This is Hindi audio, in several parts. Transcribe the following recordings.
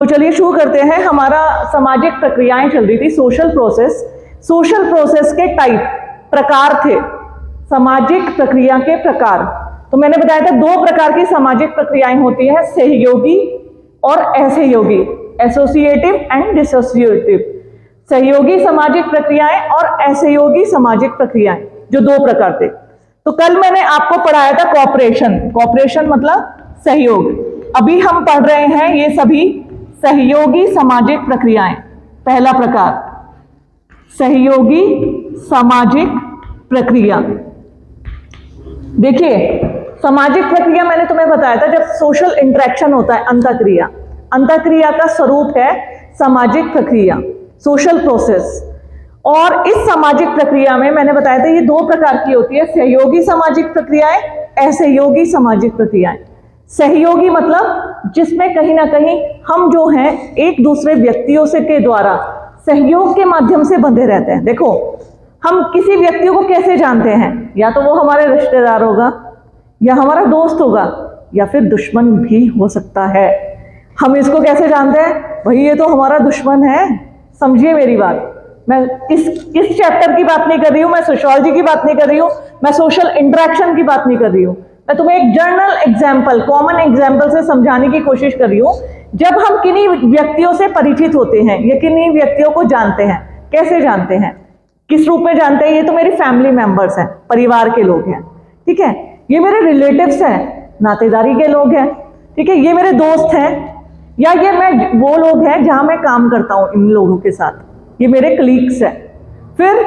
चलिए शुरू करते हैं। हमारा सामाजिक प्रक्रियाएं चल रही थी, सोशल प्रोसेस के टाइप, प्रकार थे, सामाजिक प्रक्रिया के प्रकार। तो मैंने बताया था दो प्रकार की सामाजिक प्रक्रियाएं होती है, सहयोगी और असहयोगी, एसोसिएटिव एंड डिसोसिएटिव। सहयोगी सामाजिक प्रक्रियाएं और असहयोगी सामाजिक प्रक्रियाएं, जो दो प्रकार थे। तो कल मैंने आपको पढ़ाया था कॉपरेशन मतलब सहयोग। अभी हम पढ़ रहे हैं ये सभी सहयोगी सामाजिक प्रक्रियाएं। पहला प्रकार सहयोगी सामाजिक प्रक्रिया। देखिए सामाजिक प्रक्रिया मैंने तुम्हें बताया था जब सोशल इंटरेक्शन होता है, अंतःक्रिया का स्वरूप है सामाजिक प्रक्रिया, सोशल प्रोसेस। और इस सामाजिक प्रक्रिया में मैंने बताया था ये दो प्रकार की होती है, सहयोगी सामाजिक प्रक्रियाएं, असहयोगी सामाजिक प्रक्रियाएं। सहयोगी मतलब जिसमें कहीं ना कहीं हम जो हैं एक दूसरे व्यक्तियों से के द्वारा सहयोग के माध्यम से बंधे रहते हैं। देखो हम किसी व्यक्ति को कैसे जानते हैं, या तो वो हमारे रिश्तेदार होगा, या हमारा दोस्त होगा, या फिर दुश्मन भी हो सकता है। हम इसको कैसे जानते हैं, भाई ये तो हमारा दुश्मन है। समझिए मेरी बात, मैं किस चैप्टर की बात नहीं कर रही हूं, मैं सोशियोलॉजी की बात नहीं कर रही हूं, मैं सोशल इंटरेक्शन की बात नहीं कर रही हूं। मैं तुम्हें एक जनरल एग्जाम्पल, कॉमन एग्जाम्पल से समझाने की कोशिश कर रही हूं। जब हम किन्हीं व्यक्तियों से परिचित होते हैं या किन्हीं व्यक्तियों को जानते हैं, कैसे जानते हैं, किस रूप में जानते हैं, ये तो मेरी फैमिली मेंबर्स हैं, परिवार के लोग हैं, ठीक है, ये मेरे रिलेटिव्स हैं, नातेदारी के लोग हैं, ठीक है, ये मेरे दोस्त हैं, या ये मैं वो लोग हैं जहां मैं काम करता हूं इन लोगों के साथ, ये मेरे कलीग्स हैं। फिर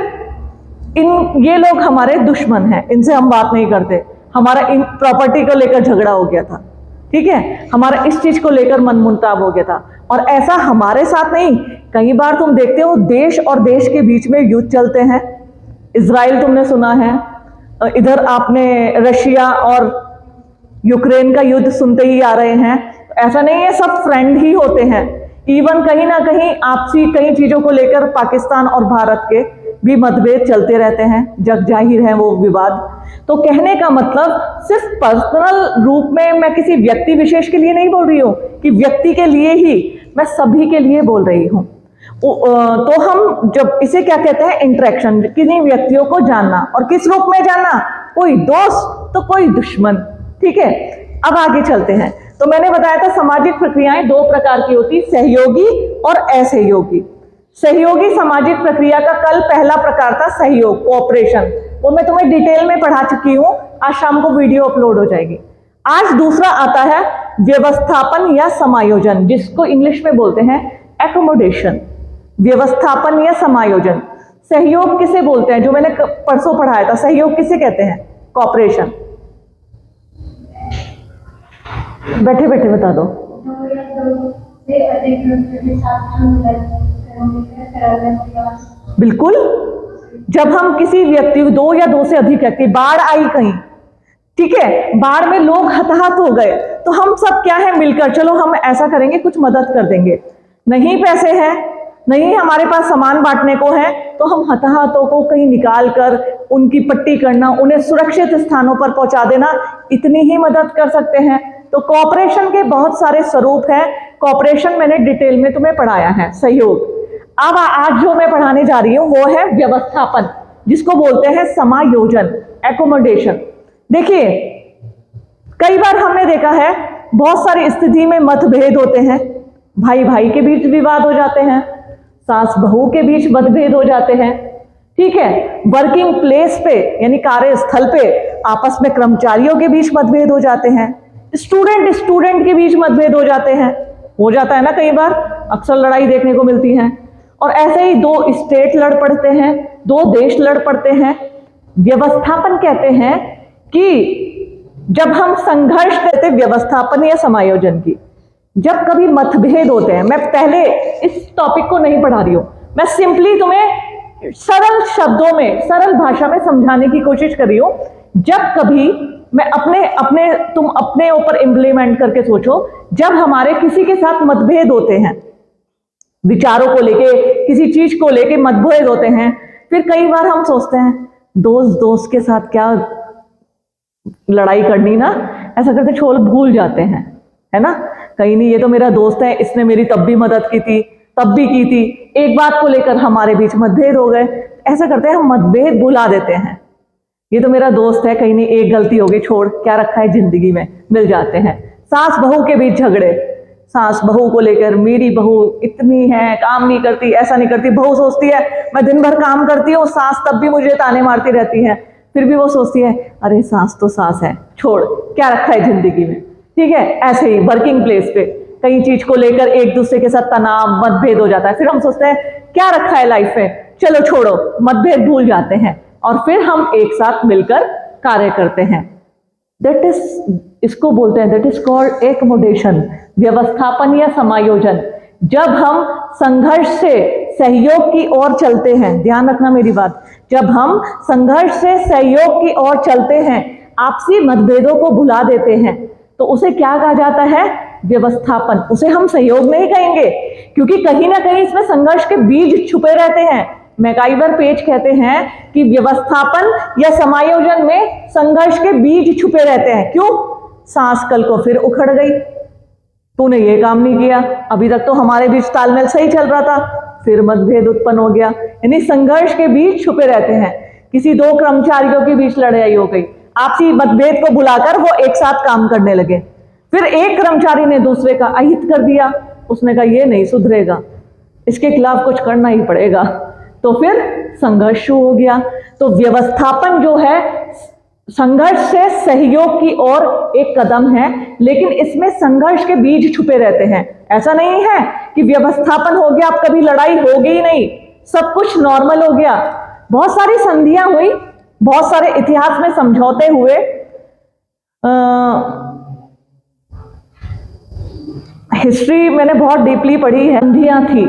ये लोग हमारे दुश्मन हैं, इनसे हम बात नहीं करते, हमारा इन प्रॉपर्टी को लेकर झगड़ा हो गया था, ठीक है, हमारा इस चीज को लेकर मनमुटाव हो गया था। और ऐसा हमारे साथ नहीं, कई बार तुम देखते हो देश और देश के बीच में युद्ध चलते हैं। इजराइल तुमने सुना है, इधर आपने रशिया और यूक्रेन का युद्ध सुनते ही आ रहे हैं। ऐसा नहीं है सब फ्रेंड ही होते हैं, इवन कहीं ना कहीं आपसी कई चीजों को लेकर पाकिस्तान और भारत के भी मतभेद चलते रहते हैं, जग जाहिर है वो विवाद। तो कहने का मतलब सिर्फ पर्सनल रूप में मैं किसी व्यक्ति विशेष के लिए नहीं बोल रही हूँ कि व्यक्ति के लिए ही, मैं सभी के लिए बोल रही हूँ। तो हम जब इसे क्या कहते हैं, इंटरेक्शन, किन्हीं व्यक्तियों को जानना। और किस रूप में जानना, कोई दोस्त तो कोई दुश्मन, ठीक है। अब आगे चलते हैं। तो मैंने बताया था सामाजिक प्रक्रियाएं दो प्रकार की होती, सहयोगी और असहयोगी। सहयोगी सामाजिक प्रक्रिया का कल पहला प्रकार था सहयोग, कोऑपरेशन, वो मैं तुम्हें डिटेल में पढ़ा चुकी हूं, आज शाम को वीडियो अपलोड हो जाएगी। आज दूसरा आता है व्यवस्थापन या समायोजन, जिसको इंग्लिश में बोलते हैं एकोमोडेशन। व्यवस्थापन या समायोजन। सहयोग किसे बोलते हैं, जो मैंने परसों पढ़ाया था, सहयोग किसे कहते हैं, कोऑपरेशन। बैठे बैठे बता दो। बिल्कुल, जब हम किसी व्यक्ति, दो या दो से अधिक व्यक्ति, बाढ़ आई कहीं, ठीक है, बाढ़ में लोग हताहत हो गए, तो हम सब क्या है, मिलकर चलो हम ऐसा करेंगे, कुछ मदद कर देंगे। नहीं पैसे हैं, नहीं हमारे पास सामान बांटने को है, तो हम हताहतों को कहीं निकाल कर उनकी पट्टी करना, उन्हें सुरक्षित स्थानों पर पहुंचा देना, इतनी ही मदद कर सकते हैं। तो कोऑपरेशन के बहुत सारे स्वरूप हैं, कोऑपरेशन मैंने डिटेल में तुम्हें पढ़ाया है, सहयोग। अब आज जो मैं पढ़ाने जा रही हूं वो है व्यवस्थापन, जिसको बोलते हैं समायोजन, एकोमोडेशन। देखिए कई बार हमने देखा है बहुत सारी स्थिति में मतभेद होते हैं, भाई भाई के बीच विवाद हो जाते हैं, सास बहू के बीच मतभेद हो जाते हैं, ठीक है, वर्किंग प्लेस पे यानी कार्यस्थल पे आपस में कर्मचारियों के बीच मतभेद हो जाते हैं, स्टूडेंट के बीच मतभेद हो जाते हैं, हो जाता है ना, कई बार अक्सर लड़ाई देखने को मिलती है। और ऐसे ही दो स्टेट लड़ पड़ते हैं, दो देश लड़ पड़ते हैं। व्यवस्थापन कहते हैं कि जब हम संघर्ष करते, व्यवस्थापन या समायोजन की, जब कभी मतभेद होते हैं, मैं पहले इस टॉपिक को नहीं पढ़ा रही हूं, मैं सिंपली तुम्हें सरल शब्दों में, सरल भाषा में समझाने की कोशिश कर रही हूं। जब कभी मैं तुम अपने ऊपर इंप्लीमेंट करके सोचो, जब हमारे किसी के साथ मतभेद होते हैं, विचारों को लेके, किसी चीज को लेके मतभेद होते हैं, फिर कई बार हम सोचते हैं दोस्त के साथ क्या लड़ाई करनी ना, ऐसा करते छोड़ भूल जाते हैं, है ना। कहीं नहीं, ये तो मेरा दोस्त है, इसने मेरी तब भी मदद की थी, तब भी की थी, एक बात को लेकर हमारे बीच मतभेद हो गए। ऐसा करते हैं हम, मतभेद भुला देते हैं। ये तो मेरा दोस्त है, कहीं नहीं, एक गलती हो गई, छोड़, क्या रखा है जिंदगी में, मिल जाते हैं। सास बहू के बीच झगड़े, सास बहू को लेकर, मेरी बहू इतनी है, काम नहीं करती, ऐसा नहीं करती। बहू सोचती है मैं दिन भर काम करती हूँ, सास तब भी मुझे ताने मारती रहती है। फिर भी वो सोचती है अरे सास तो सास है, छोड़, क्या रखा है जिंदगी में। ठीक है, ऐसे ही वर्किंग प्लेस पे कई चीज को लेकर एक दूसरे के साथ तनाव, मतभेद हो जाता है। फिर हम सोचते हैं क्या रखा है लाइफ में, चलो छोड़ो, मतभेद भूल जाते हैं और फिर हम एक साथ मिलकर कार्य करते हैं। दैट इज, इसको बोलते हैं, दैट इज कॉल्ड एकोमोडेशन, व्यवस्थापन या समायोजन। जब हम संघर्ष से सहयोग की ओर चलते हैं, ध्यान रखना मेरी बात, जब हम संघर्ष से सहयोग की ओर चलते हैं, आपसी मतभेदों को भुला देते हैं, तो उसे क्या कहा जाता है, व्यवस्थापन। उसे हम सहयोग नहीं कहेंगे, क्योंकि कहीं ना कहीं इसमें संघर्ष के बीज छुपे रहते हैं। मैकाइवर पेज कहते हैं कि व्यवस्थापन या समायोजन में संघर्ष के बीज छुपे रहते हैं। क्यों? सास कल को फिर उखड़ गई, तूने ये काम नहीं किया, अभी तक तो हमारे बीच तालमेल सही चल रहा था, फिर मतभेद उत्पन्न हो गया। यानी संघर्ष के बीज छुपे रहते हैं। किसी दो कर्मचारियों के बीच लड़ाई हो गई, आपसी मतभेद को भुलाकर वो एक साथ काम करने लगे। फिर एक कर्मचारी ने दूसरे का अहित कर दिया, उसने कहा ये नहीं सुधरेगा, इसके खिलाफ कुछ करना ही पड़ेगा, तो फिर संघर्ष शुरू हो गया। तो व्यवस्थापन जो है संघर्ष से सहयोग की ओर एक कदम है, लेकिन इसमें संघर्ष के बीज छुपे रहते हैं। ऐसा नहीं है कि व्यवस्थापन हो गया, अब कभी लड़ाई होगी ही नहीं, सब कुछ नॉर्मल हो गया। बहुत सारी संधियां हुई, बहुत सारे इतिहास में समझौते हुए। हिस्ट्री मैंने बहुत डीपली पढ़ी है, संधियां थी।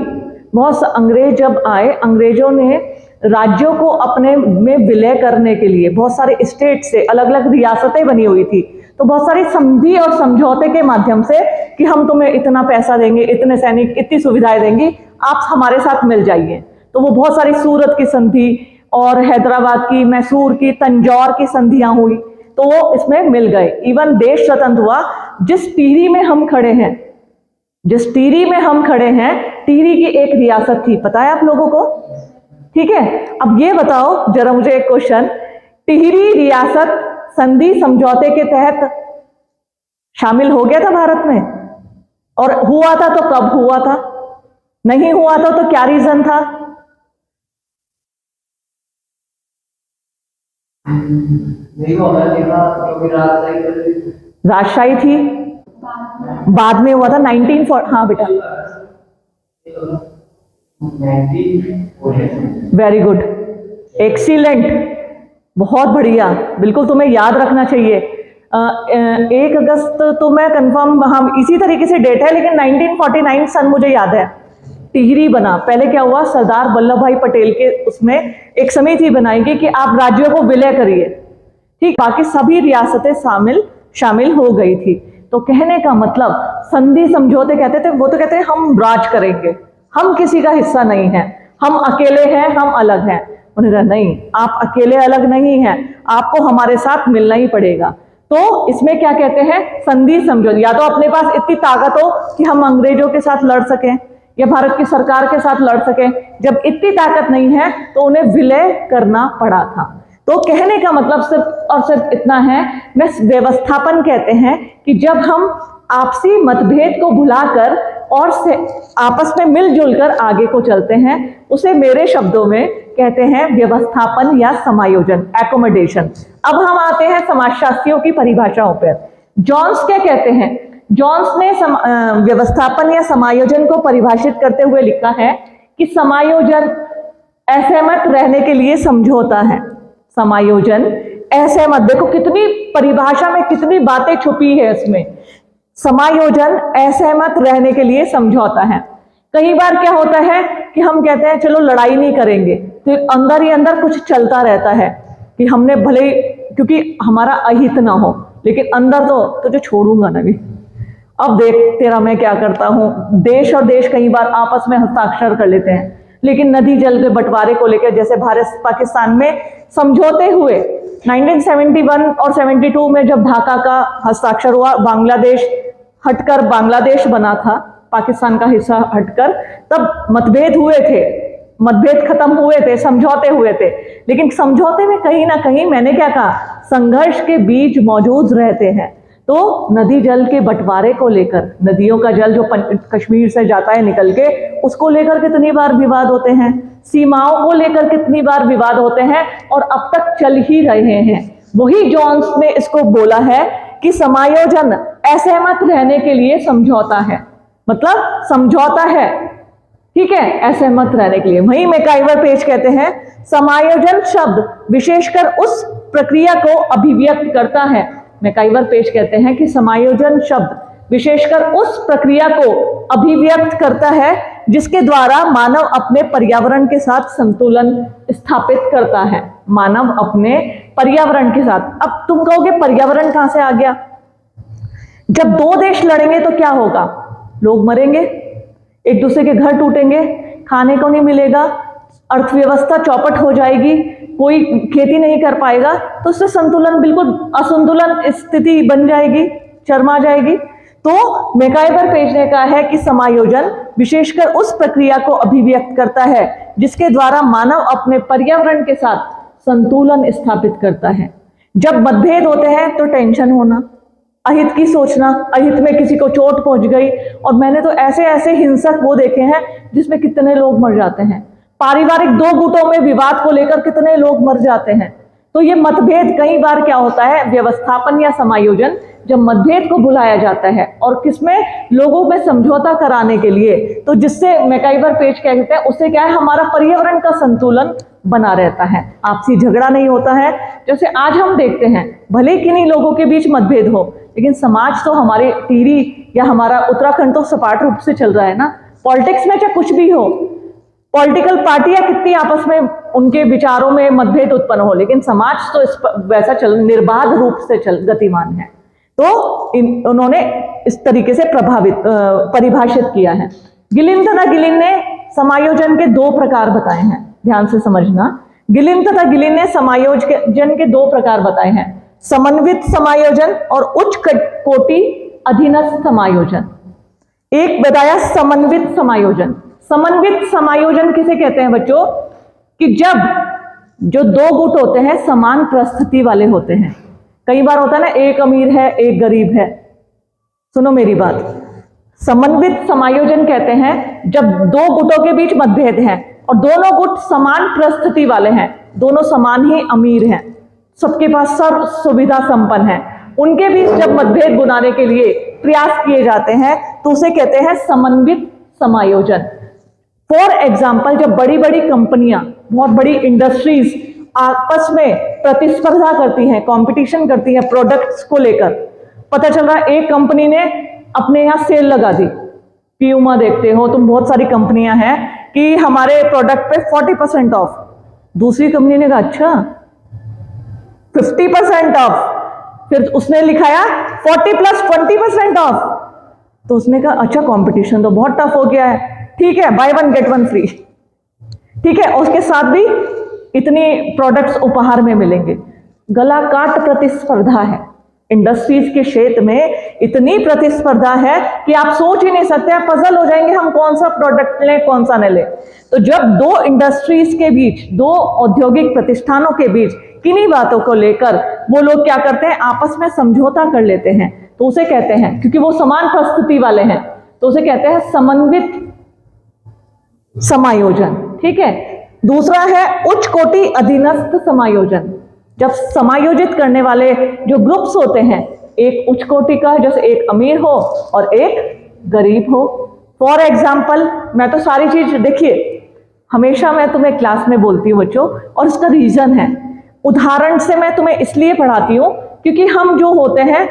बहुत अंग्रेज जब आए, अंग्रेजों ने राज्यों को अपने में विलय करने के लिए बहुत सारे स्टेट से अलग अलग रियासतें बनी हुई थी, तो बहुत सारी संधि और समझौते के माध्यम से कि हम तुम्हें इतना पैसा देंगे, इतने सैनिक, इतनी सुविधाएं देंगे, आप हमारे साथ मिल जाइए। तो वो बहुत सारी सूरत की संधि और हैदराबाद की, मैसूर की, तंजौर की संधियां हुई, तो वो इसमें मिल गए। इवन देश स्वतंत्र हुआ। जिस टिहरी में हम खड़े हैं, जिस टिहरी में हम खड़े हैं, टिहरी की एक रियासत थी, पता है आप लोगों को? ठीक है, अब ये बताओ जरा मुझे एक क्वेश्चन, टिहरी रियासत संधि समझौते के तहत शामिल हो गया था भारत में? और हुआ था तो कब हुआ था? नहीं हुआ था तो क्या रीजन था? राजशाही थी, बाद में हुआ था 1940। हाँ बेटा, वेरी गुड, एक्सीलेंट, बहुत बढ़िया, बिल्कुल तुम्हें याद रखना चाहिए। 1 अगस्त तो मैं कंफर्म, हाँ इसी तरीके से डेट है, लेकिन 1949 सन मुझे याद है टिहरी बना। पहले क्या हुआ, सरदार वल्लभ भाई पटेल के उसमें एक समिति बनाई गई कि आप राज्यों को विलय करिए, ठीक, बाकी सभी रियासतें शामिल हो गई थी। तो कहने का मतलब, संधि समझौते कहते थे, वो तो कहते हैं हम राज करेंगे, हम किसी का हिस्सा नहीं है, हम अकेले हैं, हम अलग हैं। उन्होंने कहा नहीं, आप अकेले अलग नहीं हैं, आपको हमारे साथ मिलना ही पड़ेगा। तो इसमें क्या कहते हैं, संधि समझौते। या तो अपने पास इतनी ताकत हो कि हम अंग्रेजों के साथ लड़ सकें या भारत की सरकार के साथ लड़ सकें, जब इतनी ताकत नहीं है तो उन्हें विलय करना पड़ा था। तो कहने का मतलब सिर्फ और सिर्फ इतना है, मैं व्यवस्थापन कहते हैं कि जब हम आपसी मतभेद को भुलाकर और से आपस में मिलजुल कर आगे को चलते हैं, उसे मेरे शब्दों में कहते हैं व्यवस्थापन या समायोजन, एकोमोडेशन। अब हम आते हैं समाजशास्त्रियों की परिभाषाओं पर। जॉन्स क्या कहते हैं? जॉन्स ने व्यवस्थापन या समायोजन को परिभाषित करते हुए लिखा है कि समायोजन असहमत रहने के लिए समझौता है। समायोजन असहमत, देखो कितनी परिभाषा में कितनी बातें छुपी है इसमें। समायोजन असहमत रहने के लिए समझौता है। कई बार क्या होता है कि हम कहते हैं चलो लड़ाई नहीं करेंगे, फिर अंदर ही अंदर कुछ चलता रहता है कि हमने भले, क्योंकि हमारा अहित ना हो, लेकिन अंदर तो तुझे छोड़ूंगा ना भी, अब देख तेरा मैं क्या करता हूं। देश और देश कई बार आपस में हस्ताक्षर कर लेते हैं, लेकिन नदी जल के बंटवारे को लेकर जैसे भारत पाकिस्तान में समझौते हुए 1971 और 72 में जब ढाका का हस्ताक्षर हुआ, बांग्लादेश हटकर बांग्लादेश बना था, पाकिस्तान का हिस्सा हटकर, तब मतभेद हुए थे, मतभेद खत्म हुए थे, समझौते हुए थे, लेकिन समझौते में कहीं ना कहीं मैंने क्या कहा, संघर्ष के बीज मौजूद रहते हैं। तो नदी जल के बंटवारे को लेकर, नदियों का जल जो कश्मीर से जाता है निकल के, उसको लेकर कितनी बार विवाद होते हैं, सीमाओं को लेकर कितनी बार विवाद होते हैं, और अब तक चल ही रहे हैं। वही जॉन्स ने इसको बोला है कि समायोजन असहमत रहने के लिए समझौता है, मतलब समझौता है, ठीक है, असहमत रहने के लिए। वही मैकाइवर पेज कहते हैं समायोजन शब्द विशेषकर उस प्रक्रिया को अभिव्यक्त करता है। मैकाइवर पेज कहते हैं कि समायोजन शब्द विशेषकर उस प्रक्रिया को अभिव्यक्त करता है जिसके द्वारा मानव अपने पर्यावरण के साथ संतुलन स्थापित करता है। मानव अपने पर्यावरण के साथ। अब तुम कहोगे पर्यावरण कहां से आ गया? जब दो देश लड़ेंगे तो क्या होगा? लोग मरेंगे, एक दूसरे के घर टूटेंगे, खाने को नहीं मिलेगा, अर्थव्यवस्था चौपट हो जाएगी, कोई खेती नहीं कर पाएगा, तो उससे संतुलन, बिल्कुल असंतुलन स्थिति बन जाएगी, चरमा जाएगी। तो मैकाइवर पेज ने कहा है कि समायोजन विशेषकर उस प्रक्रिया को अभिव्यक्त करता है जिसके द्वारा मानव अपने पर्यावरण के साथ संतुलन स्थापित करता है। जब मतभेद होते हैं तो टेंशन होना, अहित की सोचना, अहित में किसी को चोट पहुंच गई, और मैंने तो ऐसे ऐसे हिंसक वो देखे हैं जिसमें कितने लोग मर जाते हैं। पारिवारिक दो गुटों में विवाद को लेकर कितने लोग मर जाते हैं। तो ये मतभेद कई बार क्या होता है, व्यवस्थापन या समायोजन, जब मतभेद को बुलाया जाता है और किसमें, लोगों में समझौता कराने के लिए, तो जिससे मैकाइवर पेज कहते हैं उससे क्या है, हमारा पर्यावरण का संतुलन बना रहता है, आपसी झगड़ा नहीं होता है। जैसे आज हम देखते हैं, भले किन्हीं लोगों के बीच मतभेद हो, लेकिन समाज तो हमारे टिहरी या हमारा उत्तराखंड तो सपाट रूप से चल रहा है ना। पॉलिटिक्स में चाहे कुछ भी हो, पॉलिटिकल पार्टियां कितनी आपस में उनके विचारों में मतभेद उत्पन्न हो, लेकिन समाज तो वैसा निर्बाध रूप से गतिमान है। तो उन्होंने इस तरीके से परिभाषित किया है। गिलिन तथा गिलिन ने समायोजन के दो प्रकार बताए हैं, ध्यान से समझना। गिलिन तथा गिलिन ने समायोजन के दो प्रकार बताए हैं, समन्वित समायोजन और उच्च कोटि अधीनस्थ समायोजन। एक बताया समन्वित समायोजन। समन्वित समायोजन किसे कहते हैं बच्चों? कि जब जो दो गुट होते हैं समान परिस्थिति वाले होते हैं। कई बार होता है ना, एक अमीर है एक गरीब है। सुनो मेरी बात, समन्वित समायोजन कहते हैं जब दो गुटों के बीच मतभेद है और दोनों गुट समान परिस्थिति वाले हैं, दोनों समान ही अमीर हैं, सबके पास सर्व सुविधा संपन्न है, उनके बीच जब मतभेद बुलाने के लिए प्रयास किए जाते हैं तो उसे कहते हैं समन्वित समायोजन। फॉर एग्जाम्पल, जब बड़ी बड़ी कंपनियां, बहुत बड़ी इंडस्ट्रीज आपस में प्रतिस्पर्धा करती हैं, कंपटीशन करती हैं प्रोडक्ट्स को लेकर, पता चल रहा है एक कंपनी ने अपने यहाँ सेल लगा दी, प्यूमा देखते हो तुम, बहुत सारी कंपनियां हैं कि हमारे प्रोडक्ट पे 40% ऑफ, दूसरी कंपनी ने कहा अच्छा 50% ऑफ, फिर उसने लिखाया 40 + 20% ऑफ, तो उसने कहा अच्छा कंपटीशन तो बहुत टफ हो गया है, ठीक है बाय 1 गेट 1 फ्री, ठीक है, उसके साथ भी इतनी प्रोडक्ट्स उपहार में मिलेंगे। गला काट प्रतिस्पर्धा है, इंडस्ट्रीज के क्षेत्र में इतनी प्रतिस्पर्धा है कि आप सोच ही नहीं सकते, आप पजल हो जाएंगे हम कौन सा प्रोडक्ट लें कौन सा नहीं लें। तो जब दो इंडस्ट्रीज के बीच, दो औद्योगिक प्रतिष्ठानों के बीच किन्हीं बातों को लेकर वो लोग क्या करते हैं, आपस में समझौता कर लेते हैं, तो उसे कहते हैं, क्योंकि वो समान परिस्थिति वाले हैं, तो उसे कहते हैं समन्वित समायोजन, ठीक है। दूसरा है उच्च कोटि अधीनस्थ समायोजन। जब समायोजित करने वाले जो ग्रुप्स होते हैं, एक उच्च कोटि का, जैसे एक अमीर हो और एक गरीब हो। फॉर एग्जाम्पल, मैं तो सारी चीज, देखिए हमेशा मैं तुम्हें क्लास में बोलती हूँ बच्चों, और इसका रीजन है, उदाहरण से मैं तुम्हें इसलिए पढ़ाती हूँ क्योंकि हम जो होते हैं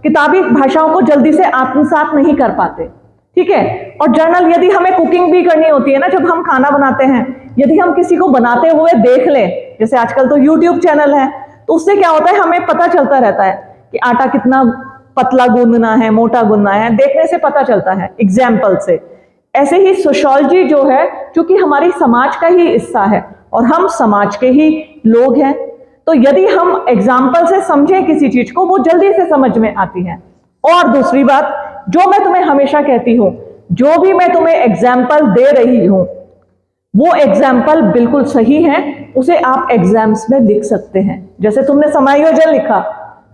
किताबी भाषाओं को जल्दी से आत्मसात नहीं कर पाते, ठीक है। और जर्नल, यदि हमें कुकिंग भी करनी होती है ना, जब हम खाना बनाते हैं, यदि हम किसी को बनाते हुए देख लें, जैसे आजकल तो YouTube चैनल है, तो उससे क्या होता है, हमें पता चलता रहता है कि आटा कितना पतला गूंदना है, मोटा गूंदना है, देखने से पता चलता है, एग्जाम्पल से। ऐसे ही सोशियोलॉजी जो है, क्योंकि हमारी समाज का ही हिस्सा है और हम समाज के ही लोग हैं, तो यदि हम एग्जाम्पल से समझें किसी चीज को, वो जल्दी से समझ में आती है। और दूसरी बात, जो मैं तुम्हें हमेशा कहती हूं, जो भी मैं तुम्हें एग्जाम्पल दे रही हूं वो एग्जाम्पल बिल्कुल सही है, उसे आप एग्जाम्स में लिख सकते हैं। जैसे तुमने समायोजन लिखा,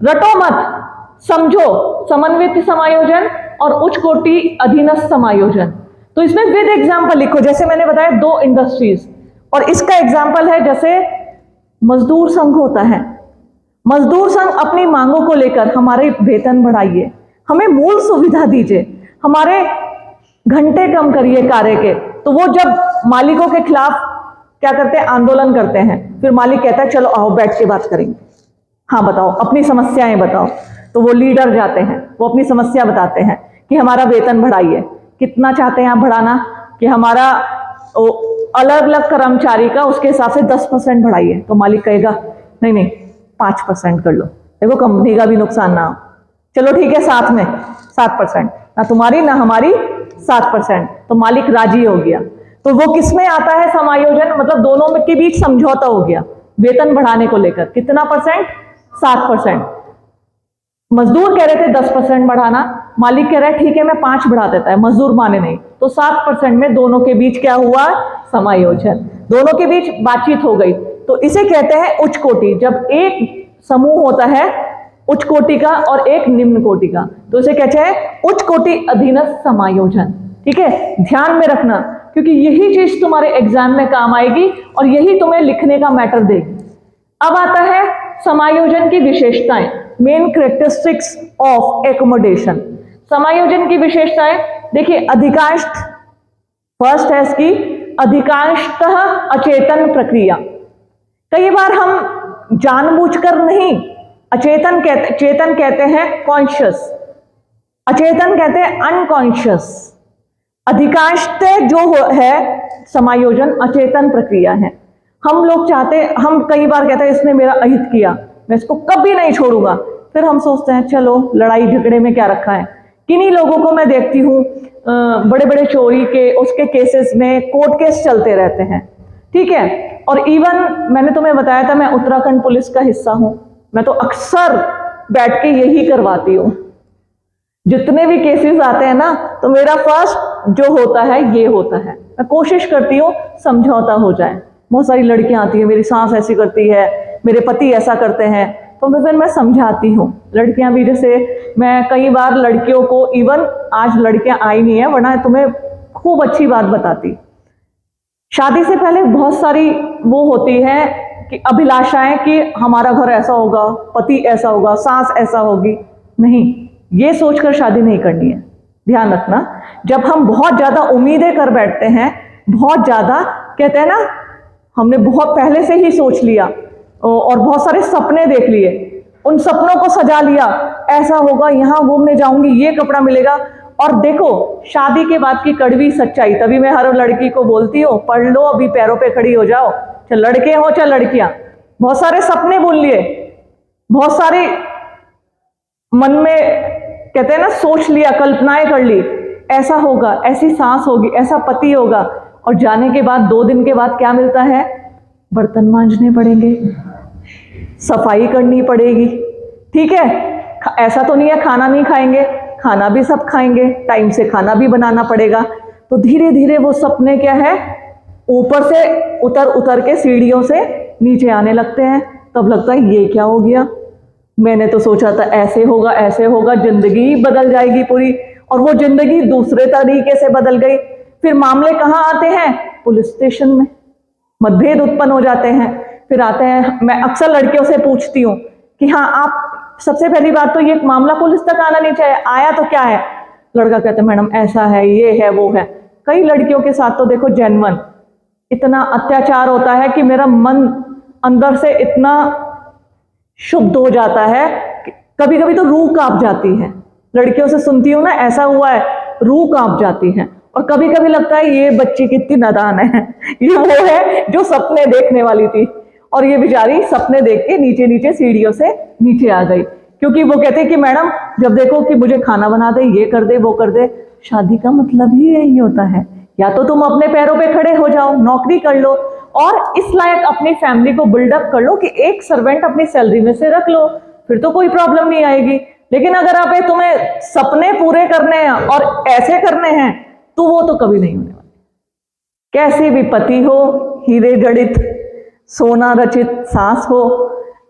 रटो मत, समझो, समन्वित समायोजन और उच्च कोटि अधीनस्थ समायोजन, तो इसमें विद एग्जाम्पल लिखो। जैसे मैंने बताया 2 इंडस्ट्रीज, और इसका एग्जाम्पल है जैसे मजदूर संघ होता है, मजदूर संघ अपनी मांगों को लेकर हमारे वेतन बढ़ाइए, हमें मूल सुविधा दीजिए, हमारे घंटे कम करिए कार्य के। तो वो जब मालिकों के खिलाफ क्या करते हैं, आंदोलन करते हैं, फिर मालिक कहता है चलो आओ बैठ के बात करेंगे, हाँ बताओ अपनी समस्याएं बताओ। तो वो लीडर जाते हैं, वो अपनी समस्या बताते हैं कि हमारा वेतन बढ़ाइए। कितना चाहते हैं आप बढ़ाना, कि हमारा अलग अलग कर्मचारी का उसके हिसाब से 10% बढ़ाइए। तो मालिक कहेगा नहीं नहीं 5% कर लो, देखो कंपनी का भी नुकसान ना हो। चलो ठीक है, साथ में 7%, ना तुम्हारी ना हमारी 7%, तो मालिक राजी हो गया। तो वो किस में आता है समायोजन, मतलब दोनों में के बीच समझौता हो गया वेतन बढ़ाने को लेकर। कितना परसेंट, 7%। मजदूर कह रहे थे 10% बढ़ाना, मालिक कह रहा है ठीक है मैं 5 बढ़ा देता है, मजदूर माने नहीं, तो 7% में दोनों के बीच क्या हुआ, समायोजन, दोनों के बीच बातचीत हो गई। तो इसे कहते हैं उच्च कोटि, जब एक समूह होता है उच्च कोटि का और एक निम्न कोटि का, तो इसे कहते हैं उच्च कोटि अधीनस्थ समायोजन। ठीक है, ध्यान में रखना, क्योंकि यही चीज तुम्हारे एग्जाम में काम आएगी और यही तुम्हें लिखने का मैटर देगी। अब आता है समायोजन की विशेषताएं, मेन कैरेक्टरिस्टिक्स ऑफ एकोमोडेशन। समायोजन की विशेषताएं देखिए, अधिकांश, फर्स्ट है इसकी अधिकांशतः अचेतन प्रक्रिया। कई बार हम जानबूझकर नहीं, चेतन कहते हैं कॉन्शियस, अचेतन कहते हैं अनकॉन्शियस। अधिकांशतः जो है समायोजन अचेतन प्रक्रिया है। हम लोग चाहते, हम कई बार कहते हैं इसने मेरा अहित किया, मैं इसको कभी नहीं छोड़ूंगा, फिर हम सोचते हैं चलो लड़ाई झगड़े में क्या रखा है। किन्हीं लोगों को मैं देखती हूँ बड़े बड़े चोरी के उसके केसेस में कोर्ट केस चलते रहते हैं, ठीक है। और इवन मैंने तुम्हें बताया था मैं उत्तराखंड पुलिस का हिस्सा हूं, मैं तो अक्सर बैठ के यही करवाती हूँ। जितने भी केसेस आते हैं ना, तो मेरा फर्स्ट जो होता है ये होता है, मैं कोशिश करती हूँ समझौता हो जाए। बहुत सारी लड़कियां आती है, मेरी सास ऐसी करती है, मेरे पति ऐसा करते हैं, तो फिर मैं समझाती हूँ। लड़कियां भी, जैसे मैं कई बार लड़कियों को, इवन आज लड़कियां आई नहीं है वरना तुम्हें खूब अच्छी बात बताती, शादी से पहले बहुत सारी वो होती है कि अभिलाषाएं कि हमारा घर ऐसा होगा, पति ऐसा होगा, सास ऐसा होगी। नहीं, ये सोचकर शादी नहीं करनी है। ध्यान रखना, जब हम बहुत ज्यादा उम्मीदें कर बैठते हैं, बहुत ज्यादा कहते हैं ना, हमने बहुत पहले से ही सोच लिया और बहुत सारे सपने देख लिए, उन सपनों को सजा लिया, ऐसा होगा, यहाँ घूमने जाऊंगी, ये कपड़ा मिलेगा। और देखो शादी के बाद की कड़वी सच्चाई, तभी मैं हर लड़की को बोलती हूँ पढ़ लो, अभी पैरों पे खड़ी हो जाओ, चाहे लड़के हो चाहे लड़कियां। बहुत सारे सपने बुन लिए, बहुत सारे मन में कहते हैं ना सोच लिया, कल्पनाएं कर ली, ऐसा होगा, ऐसी सास होगी, ऐसा पति होगा, और जाने के बाद 2 दिन के बाद क्या मिलता है, बर्तन मांजने पड़ेंगे, सफाई करनी पड़ेगी, ठीक है। ऐसा तो नहीं है खाना नहीं खाएंगे, खाना भी सब खाएंगे, टाइम से खाना भी बनाना पड़ेगा। तो धीरे धीरे वो सपने क्या है, ऊपर से उतर उतर के सीढ़ियों से नीचे आने लगते हैं। तब लगता है ये क्या हो गया, मैंने तो सोचा था ऐसे होगा ऐसे होगा, जिंदगी बदल जाएगी पूरी, और वो जिंदगी दूसरे तरीके से बदल गई। फिर मामले कहाँ आते हैं, पुलिस स्टेशन में मतभेद उत्पन्न हो जाते हैं। फिर आते हैं, मैं अक्सर लड़कियों से पूछती हूँ कि हाँ आप, सबसे पहली बात तो ये मामला पुलिस तक आना नहीं चाहिए, आया तो क्या है, लड़का कहते हैं मैडम ऐसा है, ये है, वो है। कई लड़कियों के साथ तो देखो जेन्युइन इतना अत्याचार होता है कि मेरा मन अंदर से इतना शुद्ध हो जाता है, कभी कभी तो रूह कांप जाती है। लड़कियों से सुनती हूँ ना ऐसा हुआ है, रूह कांप जाती है। और कभी कभी लगता है ये बच्ची कितनी नादान है, ये वो है जो सपने देखने वाली थी, और ये बेचारी सपने देख के नीचे नीचे सीढ़ियों से नीचे आ गई। क्योंकि वो कहते हैं कि मैडम जब देखो कि मुझे खाना बना दे, ये कर दे, वो कर दे। शादी का मतलब ही यही होता है, या तो तुम अपने पैरों पे खड़े हो जाओ, नौकरी कर लो, और इस लायक अपनी फैमिली को बिल्डअप कर लो कि एक सर्वेंट अपनी सैलरी में से रख लो, फिर तो कोई प्रॉब्लम नहीं आएगी। लेकिन अगर आप तुम्हें सपने पूरे करने हैं और ऐसे करने हैं तो वो तो कभी नहीं होने वाले। कैसी विपत्ति हो, हीरे जड़ित सोना रचित सांस हो,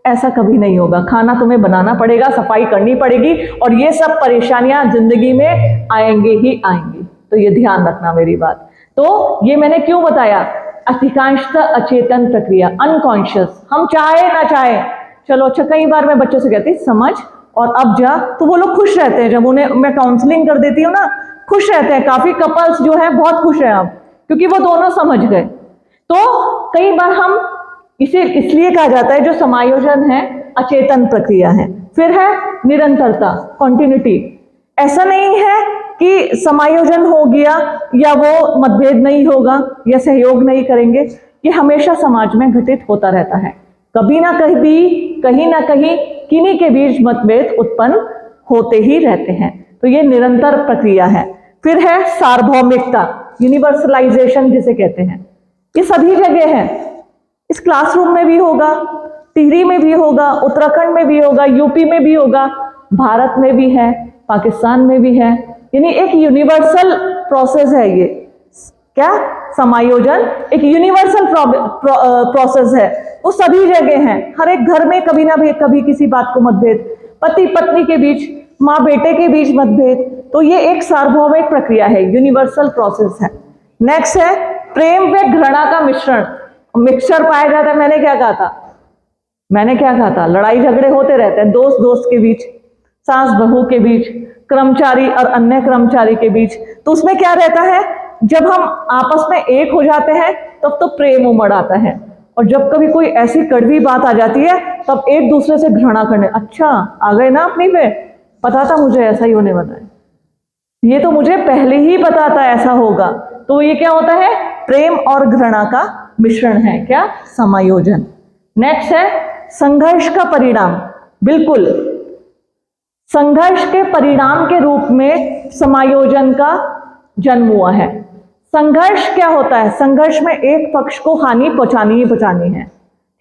ऐसा कभी नहीं होगा। खाना तुम्हें बनाना पड़ेगा, सफाई करनी पड़ेगी, और ये सब परेशानियां जिंदगी में आएंगे ही आएंगी। तो ये ध्यान रखना मेरी बात। तो ये मैंने क्यों बताया, अधिकांशतः अचेतन प्रक्रिया, अनकॉन्शियस। हम चाहे ना चाहे, चलो अच्छा, कई बार मैं बच्चों से कहती समझ और अब जा, तो वो लोग खुश रहते हैं। जब उन्हें मैं काउंसलिंग कर देती हूँ ना, खुश रहते हैं। काफी कपल्स जो है बहुत खुश हैं अब, क्योंकि वो दोनों समझ गए। तो कई बार हम इसे इसलिए कहा जाता है जो समायोजन है अचेतन प्रक्रिया है। फिर है निरंतरता, कॉन्टिन्यूटी। ऐसा नहीं है कि समायोजन हो गया या वो मतभेद नहीं होगा या सहयोग नहीं करेंगे, ये हमेशा समाज में घटित होता रहता है। कभी ना कहीं ना कहीं किन्हीं के बीच मतभेद उत्पन्न होते ही रहते हैं। तो ये निरंतर प्रक्रिया है। फिर है सार्वभौमिकता, यूनिवर्सलाइजेशन जिसे कहते हैं। ये सभी जगह है, इस क्लासरूम में भी होगा, टिहरी में भी होगा, उत्तराखंड में भी होगा, यूपी में भी होगा, भारत में भी है, पाकिस्तान में भी है। यानी एक यूनिवर्सल प्रोसेस है ये। क्या समायोजन एक यूनिवर्सल प्रोसेस है, वो सभी जगह है। हर एक घर में कभी ना कभी किसी बात को मतभेद, पति पत्नी के बीच, माँ बेटे के बीच मतभेद। तो ये एक सार्वभौमिक प्रक्रिया है, यूनिवर्सल प्रोसेस है। नेक्स्ट है प्रेम व घृणा का मिश्रण, मिक्सचर पाया जाता है। मैंने क्या कहा था, लड़ाई झगड़े होते रहते हैं दोस्त के बीच, सास बहू के बीच, कर्मचारी और अन्य कर्मचारी के बीच। तो उसमें क्या रहता है, जब हम आपस में एक हो जाते हैं तब तो प्रेम उमड़ आता है, और जब कभी कोई ऐसी कड़वी बात आ जाती है तब एक दूसरे से घृणा करने, अच्छा आ गए ना अपनी पे, पता था मुझे ऐसा ही होने वाला है, ये तो मुझे पहले ही पता था ऐसा होगा। तो ये क्या होता है, प्रेम और घृणा का मिश्रण है, क्या, समायोजन। नेक्स्ट है संघर्ष का परिणाम। बिल्कुल, संघर्ष के परिणाम के रूप में समायोजन का जन्म हुआ है। संघर्ष क्या होता है, संघर्ष में एक पक्ष को हानि पहुंचानी ही पहुंचानी है।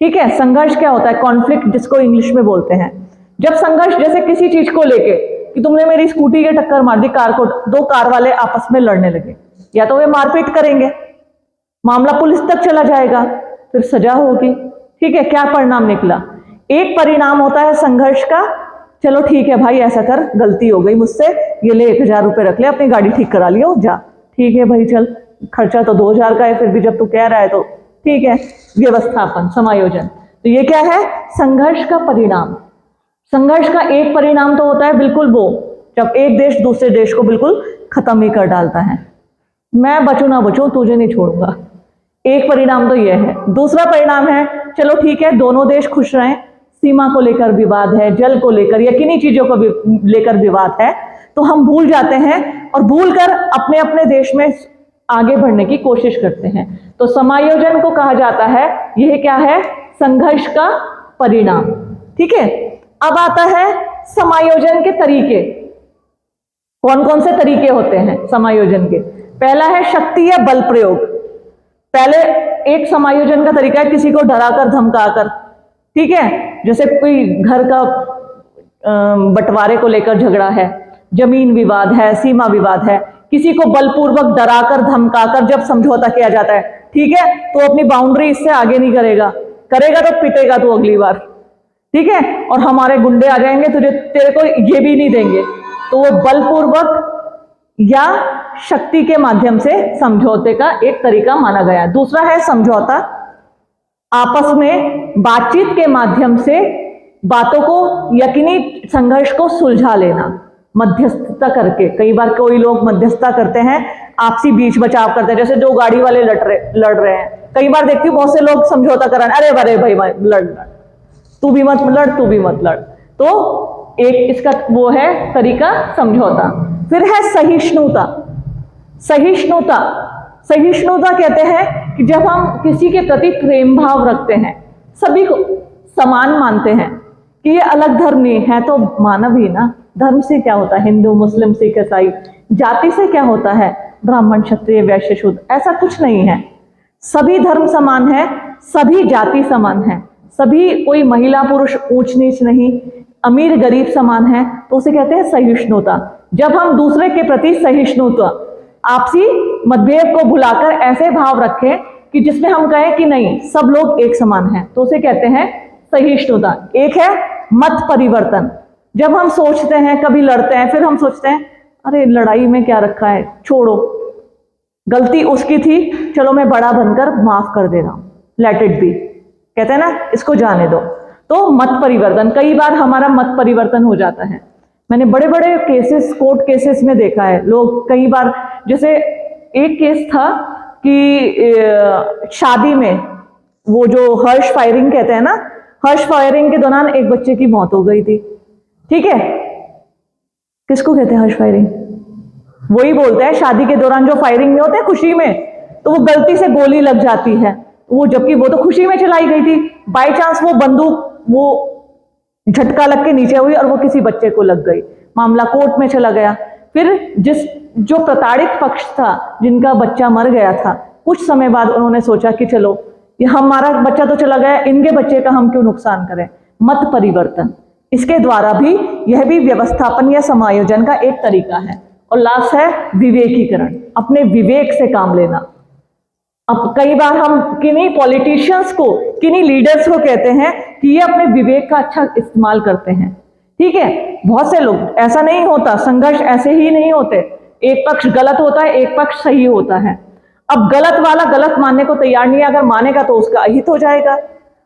ठीक है, संघर्ष क्या होता है, कॉन्फ्लिक्ट जिसको इंग्लिश में बोलते हैं। जब संघर्ष जैसे किसी चीज को लेके कि तुमने मेरी स्कूटी के टक्कर मार दी, कार को, दो कार वाले आपस में लड़ने लगे, या तो वे मारपीट करेंगे, मामला पुलिस तक चला जाएगा, फिर सजा होगी। ठीक है, क्या परिणाम निकला, एक परिणाम होता है संघर्ष का, चलो ठीक है भाई ऐसा कर, गलती हो गई मुझसे, ये ले 1000 रुपये रख ले, अपनी गाड़ी ठीक करा लियो जा, ठीक है भाई चल, खर्चा तो 2000 का है, फिर भी जब तू कह रहा है तो ठीक है। व्यवस्थापन, समायोजन। तो ये क्या है, संघर्ष का परिणाम। संघर्ष का एक परिणाम तो होता है बिल्कुल वो, जब एक देश दूसरे देश को बिल्कुल खत्म ही कर डालता है। मैं बचूं ना बचूं, तुझे नहीं छोड़ूंगा, एक परिणाम तो ये है। दूसरा परिणाम है, चलो ठीक है दोनों देश खुश रहें, सीमा को लेकर विवाद है, जल को लेकर या किन्हीं चीजों को लेकर विवाद है, तो हम भूल जाते हैं और भूलकर अपने अपने देश में आगे बढ़ने की कोशिश करते हैं। तो समायोजन को कहा जाता है, यह क्या है, संघर्ष का परिणाम। ठीक है, अब आता है समायोजन के तरीके। कौन कौन से तरीके होते हैं समायोजन के। पहला है शक्ति या बल प्रयोग। पहले एक समायोजन का तरीका है किसी को डराकर धमकाकर, ठीक है, जैसे कोई घर का बंटवारे को लेकर झगड़ा है, जमीन विवाद है, सीमा विवाद है, किसी को बलपूर्वक डराकर धमकाकर जब समझौता किया जाता है, ठीक है, तो अपनी बाउंड्री इससे आगे नहीं करेगा तो पिटेगा तू अगली बार, ठीक है, और हमारे गुंडे आ जाएंगे, तेरे को ये भी नहीं देंगे। तो वो बलपूर्वक या शक्ति के माध्यम से समझौते का एक तरीका माना गया। दूसरा है समझौता, आपस में बातचीत के माध्यम से बातों को, यकीनी संघर्ष को सुलझा लेना, मध्यस्थता करके। कई बार कोई लोग मध्यस्थता करते हैं, आपसी बीच बचाव करते हैं, जैसे दो गाड़ी वाले लड़ रहे हैं। कई बार देखती हूँ बहुत से लोग समझौता कराने, अरे भाई लड़, तू भी मत लड़, तू भी मत लड़। तो एक इसका वो है तरीका समझौता। फिर है सहिष्णुता। सहिष्णुता कहते हैं कि जब हम किसी के प्रति प्रेम भाव रखते हैं, सभी को समान मानते हैं, कि ये अलग धर्म नहीं है, तो मानव ही ना, धर्म से क्या होता है, हिंदू मुस्लिम सिख ईसाई, जाति से क्या होता है, ब्राह्मण क्षत्रिय वैश्य शूद्र, ऐसा कुछ नहीं है। सभी धर्म समान है, सभी जाति समान है, सभी, कोई महिला पुरुष ऊंच नीच नहीं, अमीर गरीब समान है, तो उसे कहते हैं सहिष्णुता। जब हम दूसरे के प्रति सहिष्णुता, आपसी मतभेद को भुलाकर ऐसे भाव रखें कि जिसमें हम कहें कि नहीं सब लोग एक समान हैं, तो उसे कहते हैं सहिष्णुता। एक है मत परिवर्तन। जब हम सोचते हैं, कभी लड़ते हैं, फिर हम सोचते हैं अरे लड़ाई में क्या रखा है, छोड़ो, गलती उसकी थी, चलो मैं बड़ा बनकर माफ कर दे रहा हूं, लेट इट बी, कहते हैं ना, इसको जाने दो। तो मत परिवर्तन, कई बार हमारा मत परिवर्तन हो जाता है। मैंने बड़े बड़े केसेस, कोर्ट केसेस में देखा है, लोग कई बार, जैसे एक केस था कि शादी में वो जो हर्ष फायरिंग कहते हैं ना, हर्ष फायरिंग के दौरान एक बच्चे की मौत हो गई थी, ठीक है। किसको कहते हैं हर्ष फायरिंग? वही बोलते हैं शादी के दौरान जो फायरिंग में होते हैं खुशी में, तो वो गलती से गोली लग जाती है, वो जबकि वो तो खुशी में चलाई गई थी, बाय चांस वो बंदूक वो झटका लग के नीचे हुई और वो किसी बच्चे को लग गई, मामला कोर्ट में चला गया। फिर जो प्रताड़ित पक्ष था, जिनका बच्चा मर गया था, कुछ समय बाद उन्होंने सोचा कि चलो ये हमारा बच्चा तो चला गया, इनके बच्चे का हम क्यों नुकसान करें। मत परिवर्तन, इसके द्वारा भी यह भी व्यवस्थापन या समायोजन का एक तरीका है। और लास्ट है विवेकीकरण, अपने विवेक से काम लेना। अब कई बार हम किन्हीं पॉलिटिशियंस को, किन्हीं लीडर्स को कहते हैं कि ये अपने विवेक का अच्छा इस्तेमाल करते हैं, ठीक है। बहुत से लोग, ऐसा नहीं होता, संघर्ष ऐसे ही नहीं होते, एक पक्ष गलत होता है, एक पक्ष सही होता है। अब गलत वाला गलत मानने को तैयार नहीं है, अगर मानेगा तो उसका अहित हो जाएगा,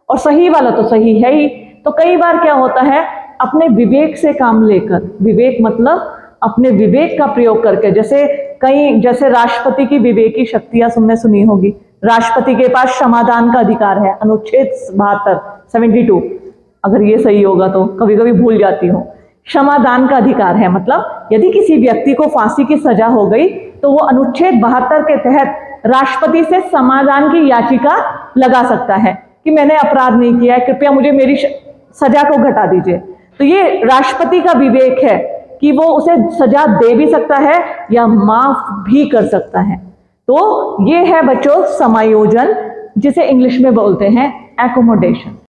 और सही वाला तो सही है ही। तो कई बार क्या होता है, अपने विवेक से काम लेकर, विवेक मतलब अपने विवेक का प्रयोग करके, जैसे राष्ट्रपति की विवेकी शक्तियां तुमने सुनी होगी, राष्ट्रपति के पास क्षमादान का अधिकार है, अनुच्छेद 72, अगर ये सही होगा तो कभी कभी भूल जाती हूँ। क्षमादान का अधिकार है, मतलब यदि किसी व्यक्ति को फांसी की सजा हो गई तो वो अनुच्छेद 72 के तहत राष्ट्रपति से समाधान की याचिका लगा सकता है कि मैंने अपराध नहीं किया है, कृपया मुझे मेरी सजा को घटा दीजिए। तो ये राष्ट्रपति का विवेक है कि वो उसे सजा दे भी सकता है या माफ भी कर सकता है। तो ये है बच्चों समायोजन, जिसे इंग्लिश में बोलते हैं एकोमोडेशन।